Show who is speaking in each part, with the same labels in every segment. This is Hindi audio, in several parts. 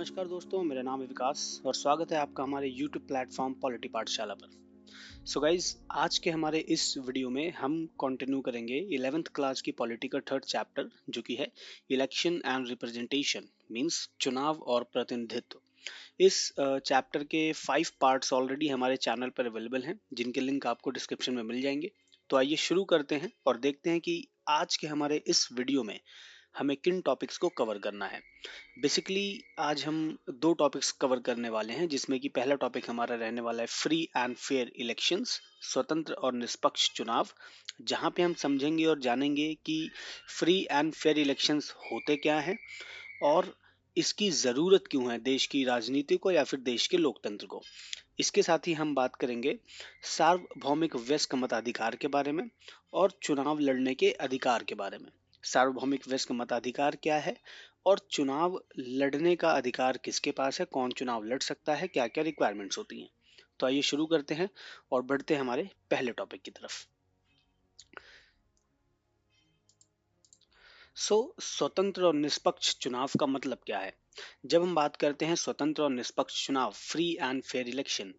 Speaker 1: नमस्कार दोस्तों, मेरा नाम है विकास और स्वागत है आपका हमारे YouTube प्लेटफॉर्म पॉलिटी पाठशाला पर। सो गाइज, आज के हमारे इस वीडियो में हम कंटिन्यू करेंगे 11th क्लास की पॉलिटी का थर्ड चैप्टर, जो कि है इलेक्शन एंड रिप्रेजेंटेशन, मींस चुनाव और प्रतिनिधित्व। इस चैप्टर के 5 पार्ट्स ऑलरेडी हमारे चैनल पर अवेलेबल हैं, जिनके लिंक आपको डिस्क्रिप्शन में मिल जाएंगे। तो आइए शुरू करते हैं और देखते हैं कि आज के हमारे इस वीडियो में हमें किन टॉपिक्स को कवर करना है। बेसिकली आज हम दो टॉपिक्स कवर करने वाले हैं, जिसमें कि पहला टॉपिक हमारा रहने वाला है फ्री एंड फेयर इलेक्शंस, स्वतंत्र और निष्पक्ष चुनाव, जहां पे हम समझेंगे और जानेंगे कि फ्री एंड फेयर इलेक्शंस होते क्या हैं और इसकी ज़रूरत क्यों है देश की राजनीति को या फिर देश के लोकतंत्र को। इसके साथ ही हम बात करेंगे सार्वभौमिक वयस्क मताधिकार के बारे में और चुनाव लड़ने के अधिकार के बारे में। सार्वभौमिक वयस्क मताधिकार क्या है और चुनाव लड़ने का अधिकार किसके पास है, कौन चुनाव लड़ सकता है, क्या क्या रिक्वायरमेंट्स होती हैं। तो आइए शुरू करते हैं और बढ़ते हैं हमारे पहले टॉपिक की तरफ। स्वतंत्र और निष्पक्ष चुनाव का मतलब क्या है? जब हम बात करते हैं स्वतंत्र और निष्पक्ष चुनाव, फ्री एंड फेयर इलेक्शन,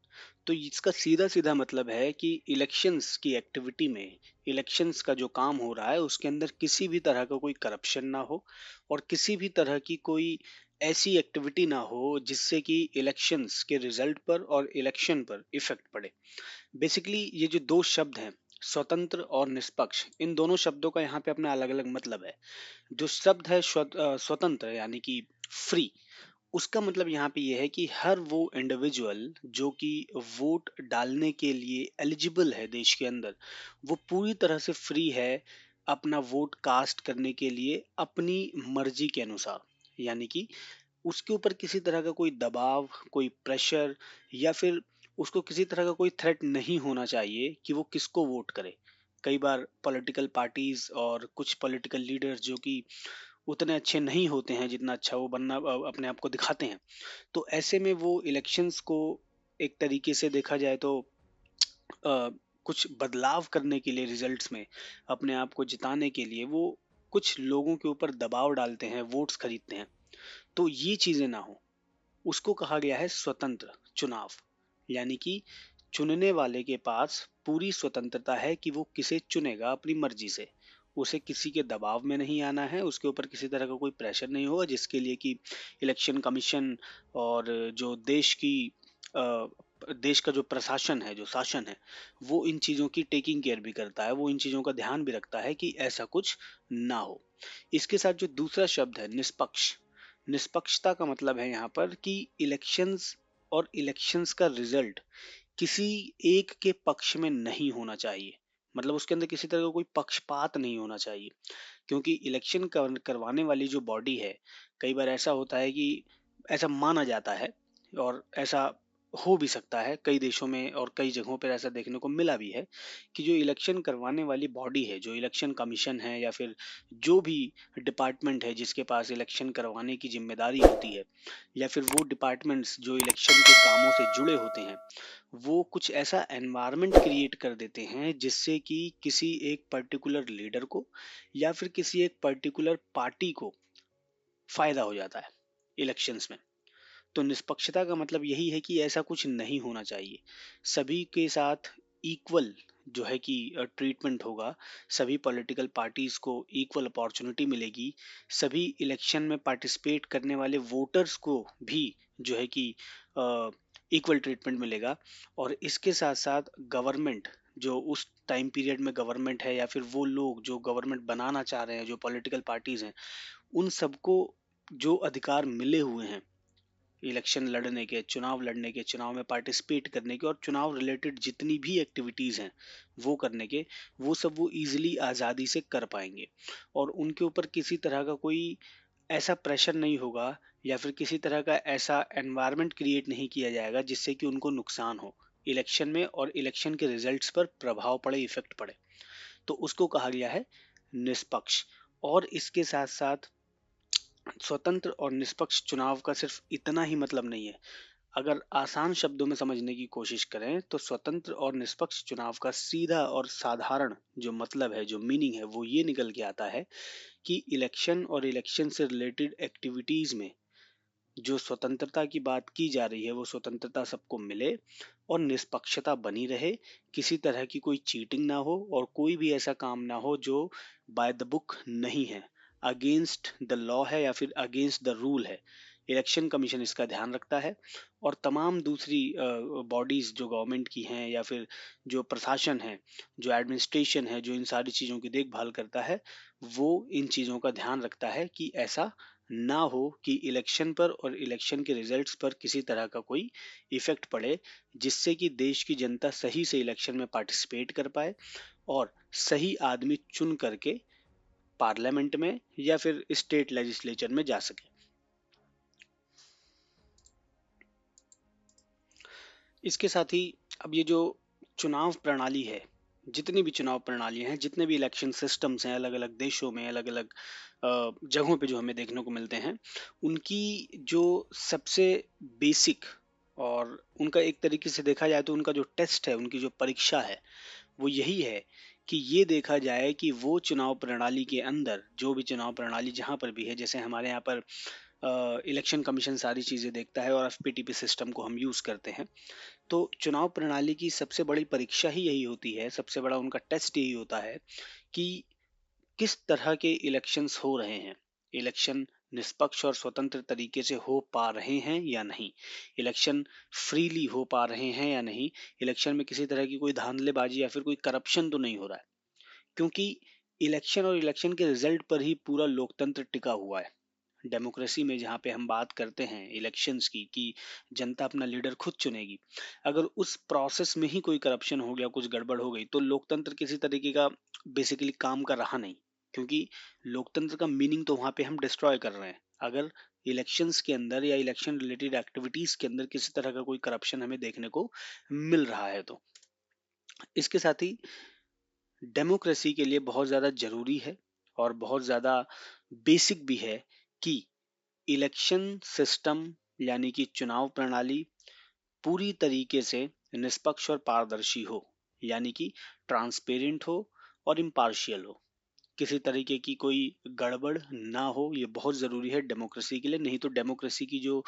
Speaker 1: तो इसका सीधा सीधा मतलब है कि इलेक्शंस की एक्टिविटी में, इलेक्शंस का जो काम हो रहा है उसके अंदर किसी भी तरह का कोई करप्शन ना हो और किसी भी तरह की कोई ऐसी एक्टिविटी ना हो जिससे कि इलेक्शंस के रिजल्ट पर और इलेक्शन पर इफेक्ट पड़े। बेसिकली ये जो दो शब्द हैं, स्वतंत्र और निष्पक्ष, इन दोनों शब्दों का यहाँ पे अपना अलग अलग मतलब है। जो शब्द है स्वतंत्र यानी कि फ्री, उसका मतलब यहाँ पे ये है कि हर वो इंडिविजुअल जो कि वोट डालने के लिए एलिजिबल है देश के अंदर, वो पूरी तरह से फ्री है अपना वोट कास्ट करने के लिए अपनी मर्जी के अनुसार। यानी कि उसके ऊपर किसी तरह का कोई दबाव, कोई प्रेशर या फिर उसको किसी तरह का कोई थ्रेट नहीं होना चाहिए कि वो किसको वोट करे। कई बार पॉलिटिकल पार्टीज और कुछ पॉलिटिकल लीडर्स जो कि उतने अच्छे नहीं होते हैं जितना अच्छा वो बनना अपने आप को दिखाते हैं, तो ऐसे में वो इलेक्शंस को एक तरीके से देखा जाए तो अ, कुछ बदलाव करने के लिए रिजल्ट्स में अपने आप को जिताने के लिए वो कुछ लोगों के ऊपर दबाव डालते हैं, वोट्स खरीदते हैं। तो ये चीजें ना हो, उसको कहा गया है स्वतंत्र चुनाव। यानी कि चुनने वाले के पास पूरी स्वतंत्रता है कि वो किसे चुनेगा अपनी मर्जी से। उसे किसी के दबाव में नहीं आना है, उसके ऊपर किसी तरह का कोई प्रेशर नहीं होगा, जिसके लिए कि इलेक्शन कमीशन और जो देश का जो प्रशासन है, जो शासन है, वो इन चीज़ों की टेकिंग केयर भी करता है, वो इन चीज़ों का ध्यान भी रखता है कि ऐसा कुछ ना हो। इसके साथ जो दूसरा शब्द है निष्पक्ष, निष्पक्षता का मतलब है यहाँ पर कि इलेक्शंस और इलेक्शंस का रिजल्ट किसी एक के पक्ष में नहीं होना चाहिए। मतलब उसके अंदर किसी तरह का कोई पक्षपात नहीं होना चाहिए, क्योंकि इलेक्शन करवाने वाली जो बॉडी है, कई बार ऐसा होता है कि ऐसा माना जाता है और ऐसा हो भी सकता है, कई देशों में और कई जगहों पर ऐसा देखने को मिला भी है कि जो इलेक्शन करवाने वाली बॉडी है, जो इलेक्शन कमीशन है या फिर जो भी डिपार्टमेंट है जिसके पास इलेक्शन करवाने की जिम्मेदारी होती है, या फिर वो डिपार्टमेंट्स जो इलेक्शन के कामों से जुड़े होते हैं, वो कुछ ऐसा एनवायरनमेंट क्रिएट कर देते हैं जिससे कि किसी एक पर्टिकुलर लीडर को या फिर किसी एक पर्टिकुलर पार्टी को फायदा हो जाता है इलेक्शंस में। तो निष्पक्षता का मतलब यही है कि ऐसा कुछ नहीं होना चाहिए। सभी के साथ इक्वल जो है कि ट्रीटमेंट होगा, सभी पॉलिटिकल पार्टीज को इक्वल अपॉर्चुनिटी मिलेगी, सभी इलेक्शन में पार्टिसिपेट करने वाले वोटर्स को भी जो है कि इक्वल ट्रीटमेंट मिलेगा। और इसके साथ साथ गवर्नमेंट, जो उस टाइम पीरियड में गवर्नमेंट है या फिर वो लोग जो गवर्नमेंट बनाना चाह रहे हैं, जो पॉलिटिकल पार्टीज हैं, उन सबको जो अधिकार मिले हुए हैं इलेक्शन लड़ने के, चुनाव लड़ने के, चुनाव में पार्टिसिपेट करने के और चुनाव रिलेटेड जितनी भी एक्टिविटीज हैं वो करने के, वो सब वो इजीली आज़ादी से कर पाएंगे और उनके ऊपर किसी तरह का कोई ऐसा प्रेशर नहीं होगा या फिर किसी तरह का ऐसा एनवायरनमेंट क्रिएट नहीं किया जाएगा जिससे कि उनको नुकसान हो इलेक्शन में और इलेक्शन के रिजल्ट्स पर प्रभाव पड़े, इफेक्ट पड़े। तो उसको कहा गया है निष्पक्ष। और इसके साथ साथ स्वतंत्र और निष्पक्ष चुनाव का सिर्फ इतना ही मतलब नहीं है। अगर आसान शब्दों में समझने की कोशिश करें तो स्वतंत्र और निष्पक्ष चुनाव का सीधा और साधारण जो मतलब है, जो मीनिंग है, वो ये निकल के आता है कि इलेक्शन और इलेक्शन से रिलेटेड एक्टिविटीज में जो स्वतंत्रता की बात की जा रही है वो स्वतंत्रता सबको मिले और निष्पक्षता बनी रहे, किसी तरह की कोई चीटिंग ना हो और कोई भी ऐसा काम ना हो जो बाय द बुक नहीं है, अगेंस्ट द लॉ है या फिर अगेंस्ट द रूल है। इलेक्शन कमीशन इसका ध्यान रखता है और तमाम दूसरी बॉडीज जो गवर्नमेंट की हैं या फिर जो प्रशासन है, जो एडमिनिस्ट्रेशन है, जो इन सारी चीज़ों की देखभाल करता है, वो इन चीज़ों का ध्यान रखता है कि ऐसा ना हो कि इलेक्शन पर और इलेक्शन के रिजल्ट्स पर किसी तरह का कोई इफेक्ट पड़े, जिससे कि देश की जनता सही से इलेक्शन में पार्टिसिपेट कर पाए और सही आदमी चुन करके पार्लियामेंट में या फिर स्टेट लेजिस्लेचर में जा सके। इसके साथ ही अब ये जो चुनाव प्रणाली है, जितनी भी चुनाव प्रणाली हैं, जितने भी इलेक्शन सिस्टम्स हैं अलग अलग देशों में, अलग अलग जगहों पे जो हमें देखने को मिलते हैं, उनकी जो सबसे बेसिक और उनका एक तरीके से देखा जाए तो उनका जो टेस्ट है, उनकी जो परीक्षा है, वो यही है कि ये देखा जाए कि वो चुनाव प्रणाली के अंदर जो भी चुनाव प्रणाली जहाँ पर भी है, जैसे हमारे यहाँ पर इलेक्शन कमीशन सारी चीज़ें देखता है और एफपीटीपी सिस्टम को हम यूज़ करते हैं। तो चुनाव प्रणाली की सबसे बड़ी परीक्षा ही यही होती है, सबसे बड़ा उनका टेस्ट यही होता है कि किस तरह के इलेक्शंस हो रहे हैं, इलेक्शन निष्पक्ष और स्वतंत्र तरीके से हो पा रहे हैं या नहीं, इलेक्शन फ्रीली हो पा रहे हैं या नहीं, इलेक्शन में किसी तरह की कोई धांधलेबाजी या फिर कोई करप्शन तो नहीं हो रहा है। क्योंकि इलेक्शन और इलेक्शन के रिजल्ट पर ही पूरा लोकतंत्र टिका हुआ है। डेमोक्रेसी में जहाँ पे हम बात करते हैं इलेक्शंस की कि जनता अपना लीडर खुद चुनेगी, अगर उस प्रोसेस में ही कोई करप्शन हो गया, कुछ गड़बड़ हो गई, तो लोकतंत्र किसी तरीके का बेसिकली काम का रहा नहीं। क्योंकि लोकतंत्र का मीनिंग तो वहाँ पे हम डिस्ट्रॉय कर रहे हैं, अगर इलेक्शंस के अंदर या इलेक्शन रिलेटेड एक्टिविटीज के अंदर किसी तरह का कोई करप्शन हमें देखने को मिल रहा है तो। इसके साथ ही डेमोक्रेसी के लिए बहुत ज़्यादा जरूरी है और बहुत ज़्यादा बेसिक भी है कि इलेक्शन सिस्टम यानी कि चुनाव प्रणाली पूरी तरीके से निष्पक्ष और पारदर्शी हो, यानी कि ट्रांसपेरेंट हो और इम्पार्शियल हो, किसी तरीके की कोई गड़बड़ ना हो। ये बहुत ज़रूरी है डेमोक्रेसी के लिए, नहीं तो डेमोक्रेसी की जो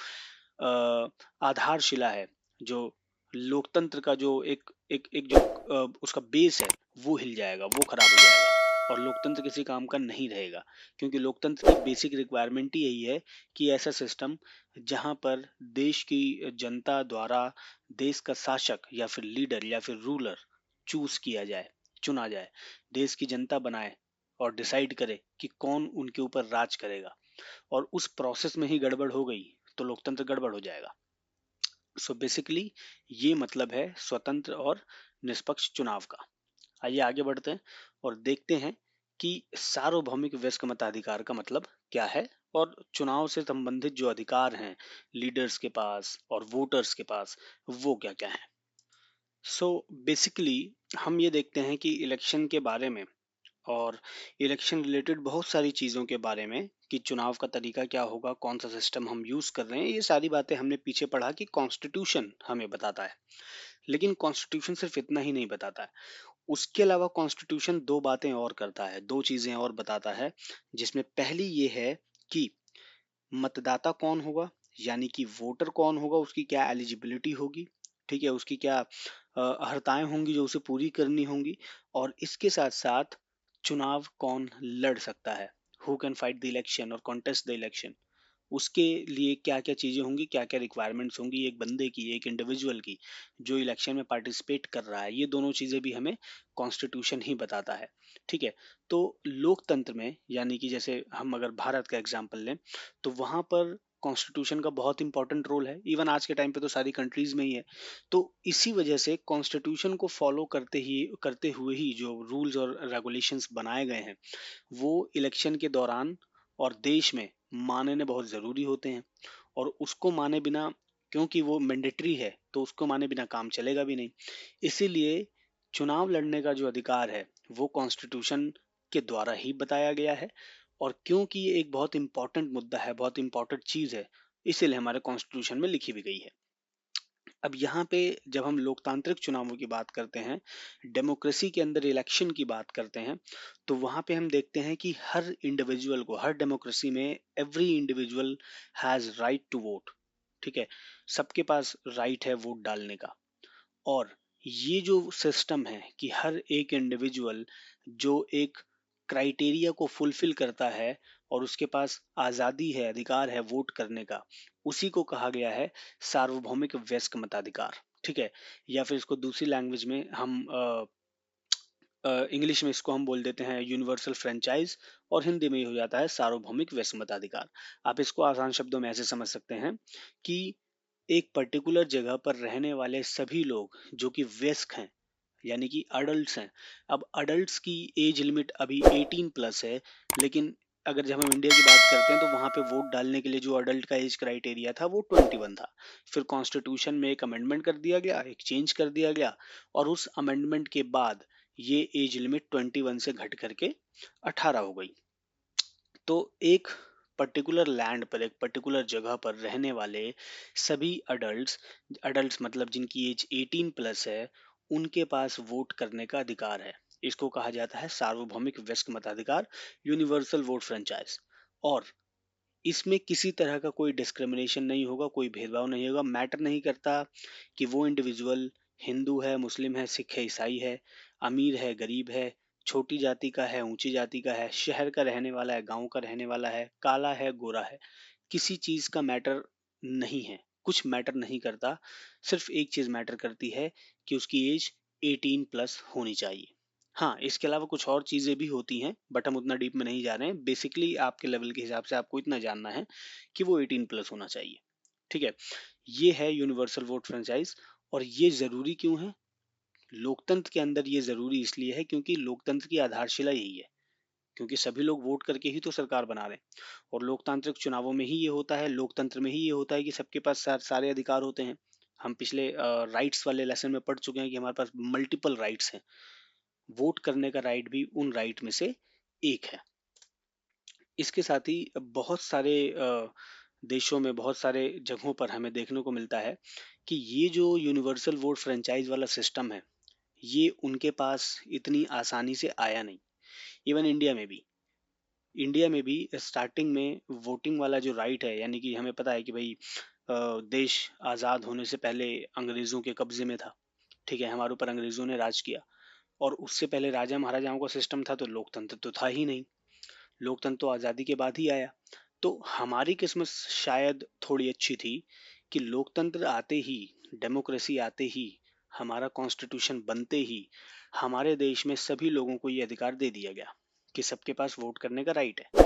Speaker 1: आधारशिला है, जो लोकतंत्र का जो एक एक एक जो उसका बेस है, वो हिल जाएगा, वो खराब हो जाएगा और लोकतंत्र किसी काम का नहीं रहेगा। क्योंकि लोकतंत्र की बेसिक रिक्वायरमेंट ही यही है कि ऐसा सिस्टम जहां पर देश की जनता द्वारा देश का शासक या फिर लीडर या फिर रूलर चूज किया जाए, चुना जाए, देश की जनता बनाए और डिसाइड करे कि कौन उनके ऊपर राज करेगा, और उस प्रोसेस में ही गड़बड़ हो गई तो लोकतंत्र गड़बड़ हो जाएगा। सो बेसिकली ये मतलब है स्वतंत्र और निष्पक्ष चुनाव का। आइए आगे बढ़ते हैं और देखते हैं कि सार्वभौमिक वयस्क मताधिकार का मतलब क्या है और चुनाव से संबंधित जो अधिकार हैं लीडर्स के पास और वोटर्स के पास, वो क्या क्या है। सो बेसिकली हम ये देखते हैं कि इलेक्शन के बारे में और इलेक्शन रिलेटेड बहुत सारी चीज़ों के बारे में कि चुनाव का तरीका क्या होगा, कौन सा सिस्टम हम यूज़ कर रहे हैं, ये सारी बातें हमने पीछे पढ़ा कि कॉन्स्टिट्यूशन हमें बताता है। लेकिन कॉन्स्टिट्यूशन सिर्फ इतना ही नहीं बताता है, उसके अलावा कॉन्स्टिट्यूशन दो बातें और करता है, दो चीज़ें और बताता है, जिसमें पहली ये है कि मतदाता कौन होगा, यानी कि वोटर कौन होगा, उसकी क्या एलिजिबिलिटी होगी, ठीक है, उसकी क्या अहर्ताएं होंगी जो उसे पूरी करनी होंगी, और इसके साथ साथ चुनाव कौन लड़ सकता है, who can fight the election और कॉन्टेस्ट द इलेक्शन, उसके लिए क्या क्या चीजें होंगी, क्या क्या रिक्वायरमेंट्स होंगी एक बंदे की, एक इंडिविजुअल की जो इलेक्शन में पार्टिसिपेट कर रहा है। ये दोनों चीजें भी हमें कॉन्स्टिट्यूशन ही बताता है। ठीक है, तो लोकतंत्र में यानी कि जैसे हम अगर भारत का एग्जाम्पल लें तो वहां पर कॉन्स्टिट्यूशन का बहुत इंपॉर्टेंट रोल है, इवन आज के टाइम पे तो सारी कंट्रीज में ही है। तो इसी वजह से कॉन्स्टिट्यूशन को फॉलो करते हुए ही जो रूल्स और रेगुलेशंस बनाए गए हैं वो इलेक्शन के दौरान और देश में मानने बहुत ज़रूरी होते हैं। और उसको माने बिना, क्योंकि वो मैंडेटरी है तो उसको माने बिना काम चलेगा भी नहीं। इसीलिए चुनाव लड़ने का जो अधिकार है वो कॉन्स्टिट्यूशन के द्वारा ही बताया गया है। और क्योंकि ये एक बहुत इंपॉर्टेंट मुद्दा है, बहुत इंपॉर्टेंट चीज़ है, इसीलिए हमारे कॉन्स्टिट्यूशन में लिखी भी गई है। अब यहाँ पे जब हम लोकतांत्रिक चुनावों की बात करते हैं, डेमोक्रेसी के अंदर इलेक्शन की बात करते हैं, तो वहाँ पे हम देखते हैं कि हर इंडिविजुअल को, हर डेमोक्रेसी में every individual has right to vote. ठीक है, सबके पास राइट है वोट डालने का। और ये जो सिस्टम है कि हर एक इंडिविजुअल जो एक क्राइटेरिया को फुलफिल करता है और उसके पास आज़ादी है, अधिकार है वोट करने का, उसी को कहा गया है सार्वभौमिक वयस्क मताधिकार। ठीक है, या फिर इसको दूसरी लैंग्वेज में हम इंग्लिश में इसको हम बोल देते हैं यूनिवर्सल फ्रेंचाइज, और हिंदी में ये हो जाता है सार्वभौमिक वयस्क मताधिकार। आप इसको आसान शब्दों में ऐसे समझ सकते हैं कि एक पर्टिकुलर जगह पर रहने वाले सभी लोग जो कि वयस्क हैं, यानी कि अडल्ट्स हैं। अब अडल्ट्स की एज लिमिट अभी 18 प्लस है, लेकिन अगर जब हम इंडिया की बात करते हैं तो वहाँ पे वोट डालने के लिए जो अडल्ट का एज क्राइटेरिया था वो 21 था। फिर कॉन्स्टिट्यूशन में एक अमेंडमेंट कर दिया गया, एक चेंज कर दिया गया, और उस अमेंडमेंट के बाद ये एज लिमिट 21 से घट करके 18 हो गई। तो एक पर्टिकुलर लैंड पर, एक पर्टिकुलर जगह पर रहने वाले सभी अडल्ट्स, अडल्ट्स मतलब जिनकी एज 18 प्लस है, उनके पास वोट करने का अधिकार है। इसको कहा जाता है सार्वभौमिक वयस्क मताधिकार, यूनिवर्सल वोट फ्रेंचाइज। और इसमें किसी तरह का कोई डिस्क्रिमिनेशन नहीं होगा, कोई भेदभाव नहीं होगा। मैटर नहीं करता कि वो इंडिविजुअल हिंदू है, मुस्लिम है, सिख है, ईसाई है, अमीर है, गरीब है, छोटी जाति का है, ऊंची जाति का है, शहर का रहने वाला है, गांव का रहने वाला है, काला है, गोरा है। किसी चीज का मैटर नहीं है, कुछ मैटर नहीं करता। सिर्फ एक चीज मैटर करती है कि उसकी एज 18 प्लस होनी चाहिए। हाँ, इसके अलावा कुछ और चीजें भी होती हैं, बट हम उतना डीप में नहीं जा रहे हैं। बेसिकली आपके लेवल के हिसाब से आपको इतना जानना है कि वो 18 प्लस होना चाहिए। ठीक है, ये है यूनिवर्सल वोट फ्रेंचाइज। और ये जरूरी क्यों है? लोकतंत्र के अंदर ये जरूरी इसलिए है क्योंकि लोकतंत्र की आधारशिला यही है, क्योंकि सभी लोग वोट करके ही तो सरकार बना रहे हैं। और लोकतांत्रिक चुनावों में ही ये होता है, लोकतंत्र में ही ये होता है कि सबके पास सारे अधिकार होते हैं। हम पिछले राइट्स वाले लेसन में पढ़ चुके हैं कि हमारे पास मल्टीपल राइट्स हैं। वोट करने का राइट भी उन राइट में से एक है। इसके साथ ही बहुत सारे देशों में, बहुत सारे जगहों पर हमें देखने को मिलता है कि ये जो यूनिवर्सल वोट फ्रेंचाइज वाला सिस्टम है, ये उनके पास इतनी आसानी से आया नहीं। इवन इंडिया में भी स्टार्टिंग में वोटिंग वाला जो राइट है, यानी कि हमें पता है कि भाई देश आज़ाद होने से पहले अंग्रेज़ों के कब्जे में था। ठीक है, हमारे ऊपर अंग्रेज़ों ने राज किया। और उससे पहले राजा महाराजाओं का सिस्टम था, तो लोकतंत्र तो था ही नहीं। लोकतंत्र तो आज़ादी के बाद ही आया। तो हमारी किस्मत शायद थोड़ी अच्छी थी कि लोकतंत्र आते ही, डेमोक्रेसी आते ही, हमारा कॉन्स्टिट्यूशन बनते ही हमारे देश में सभी लोगों को ये अधिकार दे दिया गया कि सबके पास वोट करने का राइट है।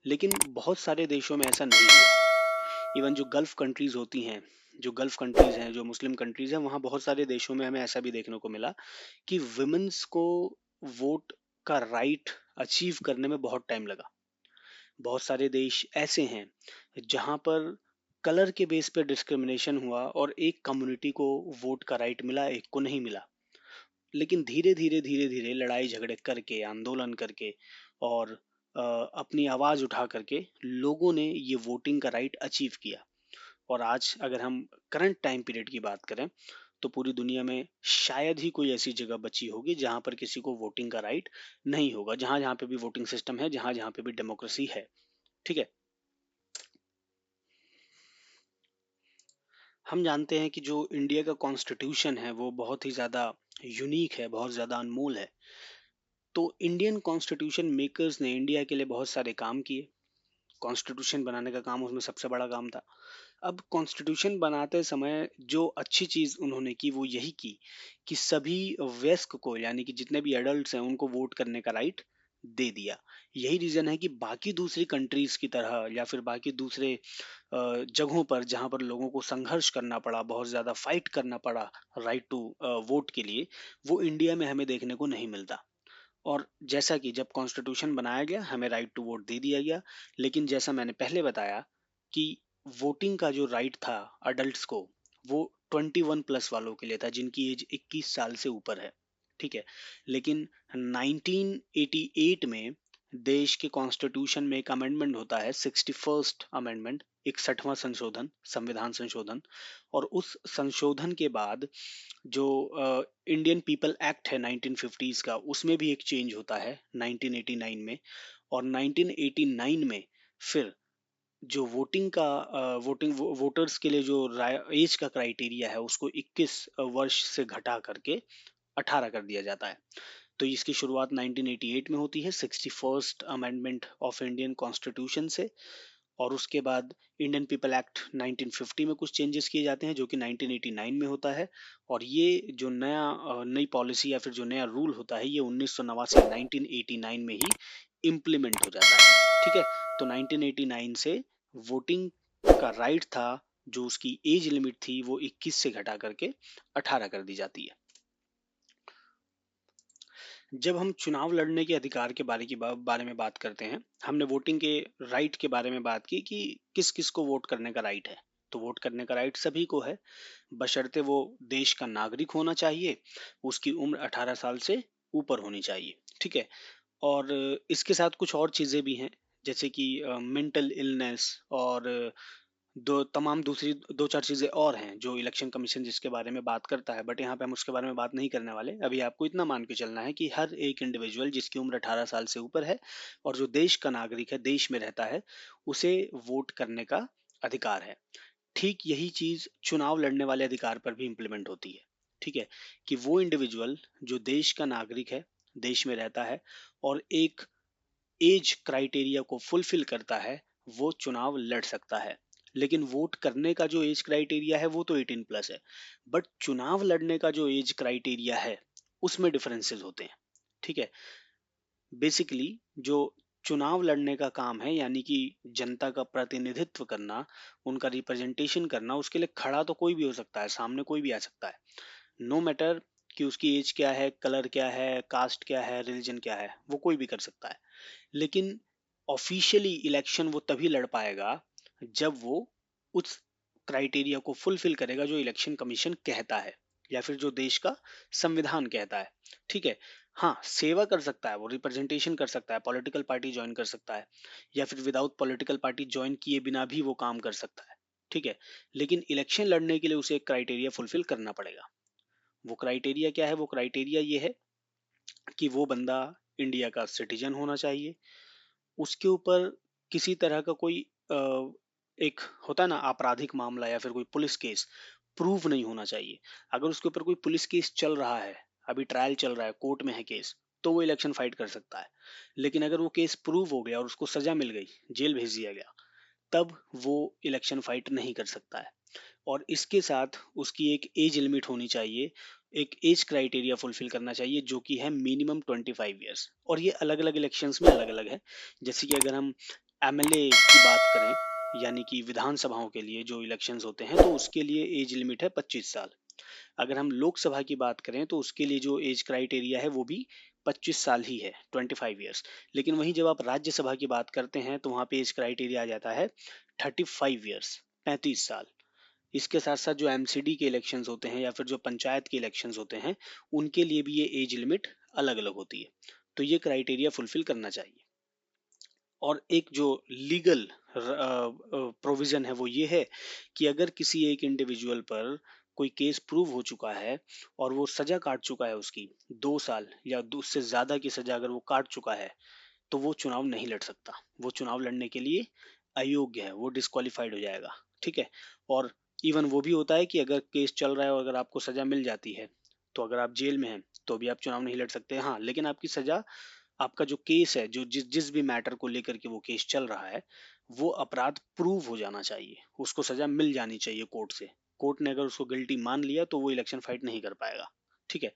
Speaker 1: लेकिन बहुत सारे देशों में ऐसा नहीं हुआ। इवन जो गल्फ कंट्रीज होती हैं, जो गल्फ कंट्रीज हैं, जो मुस्लिम कंट्रीज हैं, वहाँ बहुत सारे देशों में हमें ऐसा भी देखने को मिला कि विमेंस को वोट का राइट अचीव करने में बहुत टाइम लगा। बहुत सारे देश ऐसे हैं जहाँ पर कलर के बेस पे डिस्क्रिमिनेशन हुआ और एक कम्युनिटी को वोट का राइट मिला, एक को नहीं मिला। लेकिन धीरे धीरे लड़ाई झगड़े करके, आंदोलन करके, और अपनी आवाज उठा करके लोगों ने ये वोटिंग का राइट अचीव किया। और आज अगर हम करंट टाइम पीरियड की बात करें तो पूरी दुनिया में शायद ही कोई ऐसी जगह बची होगी जहां पर किसी को वोटिंग का राइट नहीं होगा, जहां जहां पे भी वोटिंग सिस्टम है, जहां जहां पे भी डेमोक्रेसी है। ठीक है, हम जानते हैं कि जो इंडिया का कॉन्स्टिट्यूशन है वो बहुत ही ज़्यादा यूनिक है, बहुत ज़्यादा अनमोल है। तो इंडियन कॉन्स्टिट्यूशन मेकर्स ने इंडिया के लिए बहुत सारे काम किए। कॉन्स्टिट्यूशन बनाने का काम उसमें सबसे बड़ा काम था। अब कॉन्स्टिट्यूशन बनाते समय जो अच्छी चीज़ उन्होंने की वो यही की कि सभी वयस्क को, यानी कि जितने भी एडल्ट्स हैं, उनको वोट करने का राइट दे दिया। यही रीज़न है कि बाकी दूसरी कंट्रीज़ की तरह या फिर बाकी दूसरे जगहों पर जहाँ पर लोगों को संघर्ष करना पड़ा, बहुत ज़्यादा फाइट करना पड़ा राइट टू वोट के लिए, वो इंडिया में हमें देखने को नहीं मिलता। और जैसा कि जब कॉन्स्टिट्यूशन बनाया गया हमें राइट टू वोट दे दिया गया। लेकिन जैसा मैंने पहले बताया कि वोटिंग का जो राइट था अडल्ट्स को, वो 21 प्लस वालों के लिए था जिनकी एज 21 साल से ऊपर है। ठीक है, लेकिन 1988 में देश के कॉन्स्टिट्यूशन में एक अमेंडमेंट होता है, 61st अमेंडमेंट, 61वां संशोधन, संविधान संशोधन। और उस संशोधन के बाद जो इंडियन पीपल एक्ट है 1950s का, उसमें भी एक चेंज होता है 1989 में। और 1989 में फिर जो वोटिंग का वोटर्स के लिए जो एज का क्राइटेरिया है उसको 21 वर्ष से घटा करके 18 कर दिया जाता है। तो इसकी शुरुआत 1988 में होती है, 61st amendment of Indian constitution से। और उसके बाद इंडियन पीपल एक्ट 1950 में कुछ चेंजेस किए जाते हैं जो कि 1989 में होता है। और ये जो नई पॉलिसी या फिर जो नया रूल होता है, ये 1989 1989 में ही इम्प्लीमेंट हो जाता है। ठीक है, तो 1989 से वोटिंग का राइट था, जो उसकी एज लिमिट थी, वो 21 से घटा करके 18 कर दी जाती है। जब हम चुनाव लड़ने के अधिकार के बारे में बात करते हैं, हमने वोटिंग के राइट के बारे में बात की कि किस किस को वोट करने का राइट है। तो वोट करने का राइट सभी को है, बशर्ते वो देश का नागरिक होना चाहिए, उसकी उम्र 18 साल से ऊपर होनी चाहिए। ठीक है, और इसके साथ कुछ और चीज़ें भी हैं, जैसे कि मेंटल इलनेस और दो तमाम दूसरी दो चार चीज़ें और हैं जो इलेक्शन कमीशन जिसके बारे में बात करता है। बट यहाँ पे हम उसके बारे में बात नहीं करने वाले। अभी आपको इतना मान के चलना है कि हर एक इंडिविजुअल जिसकी उम्र 18 साल से ऊपर है और जो देश का नागरिक है, देश में रहता है, उसे वोट करने का अधिकार है। ठीक यही चीज़ चुनाव लड़ने वाले अधिकार पर भी इम्प्लीमेंट होती है। ठीक है, कि वो इंडिविजुअल जो देश का नागरिक है, देश में रहता है और एक एज क्राइटेरिया को फुलफिल करता है, वो चुनाव लड़ सकता है। लेकिन वोट करने का जो एज क्राइटेरिया है वो तो 18 प्लस है। बट चुनाव लड़ने का जो एज क्राइटेरिया है उसमें डिफरेंसेस होते हैं। ठीक है, बेसिकली जो चुनाव लड़ने का काम है, यानी कि जनता का प्रतिनिधित्व करना, उनका रिप्रेजेंटेशन करना, उसके लिए खड़ा तो कोई भी हो सकता है, सामने कोई भी आ सकता है, नो मैटर कि उसकी एज क्या है, कलर क्या है, कास्ट क्या है, रिलीजन क्या है, वो कोई भी कर सकता है। लेकिन ऑफिशियली इलेक्शन वो तभी लड़ पाएगा जब वो उस क्राइटेरिया को फुलफिल करेगा जो इलेक्शन कमीशन कहता है या फिर जो देश का संविधान कहता है। ठीक है, हाँ, सेवा कर सकता है, वो रिप्रेजेंटेशन कर सकता है, पॉलिटिकल पार्टी ज्वाइन कर सकता है, या फिर विदाउट पॉलिटिकल पार्टी ज्वाइन किए बिना भी वो काम कर सकता है। ठीक है, लेकिन इलेक्शन लड़ने के लिए उसे एक क्राइटेरिया फुलफिल करना पड़ेगा। वो क्राइटेरिया क्या है? वो क्राइटेरिया ये है कि वो बंदा इंडिया का सिटीजन होना चाहिए, उसके ऊपर किसी तरह का कोई एक होता है ना आपराधिक मामला या फिर कोई पुलिस केस प्रूव नहीं होना चाहिए। अगर उसके ऊपर कोई पुलिस केस चल रहा है, अभी ट्रायल चल रहा है, कोर्ट में है केस, तो वो इलेक्शन फाइट कर सकता है। लेकिन अगर वो केस प्रूव हो गया और उसको सजा मिल गई, जेल भेज दिया गया, तब वो इलेक्शन फाइट नहीं कर सकता है। और इसके साथ उसकी एक एज लिमिट होनी चाहिए, एक एज क्राइटेरिया फुलफिल करना चाहिए जो कि है मिनिमम 25 ईयर्स। और ये अलग अलग इलेक्शंस में अलग अलग है। जैसे कि अगर हम एमएलए की बात करें, यानी कि विधानसभाओं के लिए जो इलेक्शंस होते हैं, तो उसके लिए एज लिमिट है 25 साल। अगर हम लोकसभा की बात करें तो उसके लिए जो एज क्राइटेरिया है वो भी 25 साल ही है, 25 ईयर्स। लेकिन वहीं जब आप राज्यसभा की बात करते हैं तो वहाँ पे एज क्राइटेरिया आ जाता है 35 ईयर्स, 35 साल। इसके साथ साथ जो एमसीडी के इलेक्शंस होते हैं या फिर जो पंचायत के इलेक्शंस होते हैं, उनके लिए भी ये एज लिमिट अलग अलग होती है। तो ये क्राइटेरिया फुलफिल करना चाहिए। और एक जो लीगल प्रोविजन है वो ये है कि अगर किसी एक इंडिविजुअल पर कोई केस प्रूव हो चुका है और वो सजा काट चुका है, उसकी 2 साल या उससे ज्यादा की सजा अगर वो काट चुका है, तो वो चुनाव नहीं लड़ सकता। वो चुनाव लड़ने के लिए अयोग्य है, वो डिस्क्वालिफाइड हो जाएगा। ठीक है, और इवन वो भी होता है कि अगर केस चल रहा है और अगर आपको सजा मिल जाती है, तो अगर आप जेल में हैं तो भी आप चुनाव नहीं लड़ सकते। हाँ, लेकिन आपकी सजा, आपका जो केस है, जो जिस जिस भी मैटर को लेकर के वो केस चल रहा है, वो अपराध प्रूव हो जाना चाहिए, उसको सजा मिल जानी चाहिए कोर्ट से। कोर्ट ने अगर उसको गिल्टी मान लिया तो वो इलेक्शन फाइट नहीं कर पाएगा। ठीक है,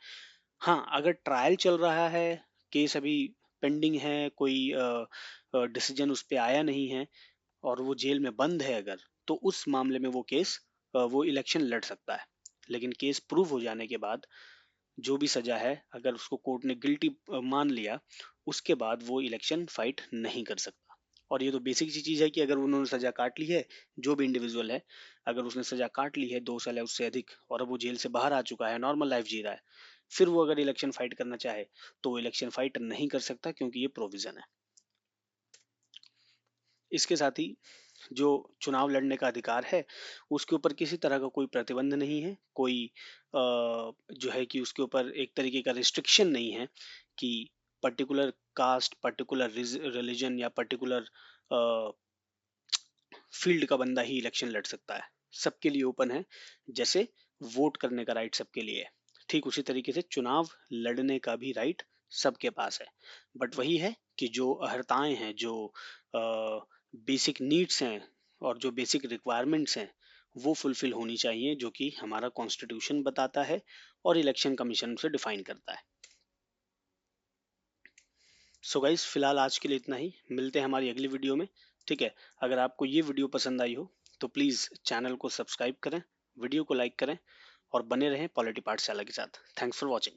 Speaker 1: हाँ, अगर ट्रायल चल रहा है, केस अभी पेंडिंग है, कोई डिसीजन उस पे आया नहीं है और वो जेल में बंद है अगर, तो उस मामले में वो केस वो इलेक्शन लड़ सकता है। लेकिन केस प्रूव हो जाने के बाद जो भी सजा है, अगर उसको कोर्ट ने गिल्टी मान लिया, उसके बाद वो इलेक्शन फाइट नहीं कर सकता। और ये तो बेसिक सी चीज है कि अगर उन्होंने सजा काट ली है, जो भी इंडिविजुअल है, अगर उसने सजा काट ली है 2 साल या उससे अधिक, और अब वो जेल से बाहर आ चुका है, नॉर्मल लाइफ जी रहा है, फिर वो अगर इलेक्शन फाइट करना चाहे तो वो इलेक्शन फाइट नहीं कर सकता, क्योंकि ये प्रोविजन है। इसके साथ ही जो चुनाव लड़ने का अधिकार है, उसके ऊपर किसी तरह का कोई प्रतिबंध नहीं है, कोई जो है कि उसके ऊपर एक तरीके का रिस्ट्रिक्शन नहीं है कि पर्टिकुलर कास्ट, पर्टिकुलर रिलीजन या पर्टिकुलर फील्ड का बंदा ही इलेक्शन लड़ सकता है। सबके लिए ओपन है, जैसे वोट करने का राइट सबके लिए है, ठीक उसी तरीके से चुनाव लड़ने का भी राइट सबके पास है। बट वही है कि जो अहर्ताएं हैं, जो बेसिक नीड्स हैं और जो बेसिक रिक्वायरमेंट्स हैं, वो फुलफिल होनी चाहिए, जो कि हमारा कॉन्स्टिट्यूशन बताता है और इलेक्शन कमीशन से डिफाइन करता है। सो गाइस, फिलहाल आज के लिए इतना ही। मिलते हैं हमारी अगली वीडियो में। ठीक है, अगर आपको ये वीडियो पसंद आई हो तो प्लीज़ चैनल को सब्सक्राइब करें, वीडियो को लाइक करें और बने रहें पॉलिटी पाठशाला के साथ। Thanks for watching.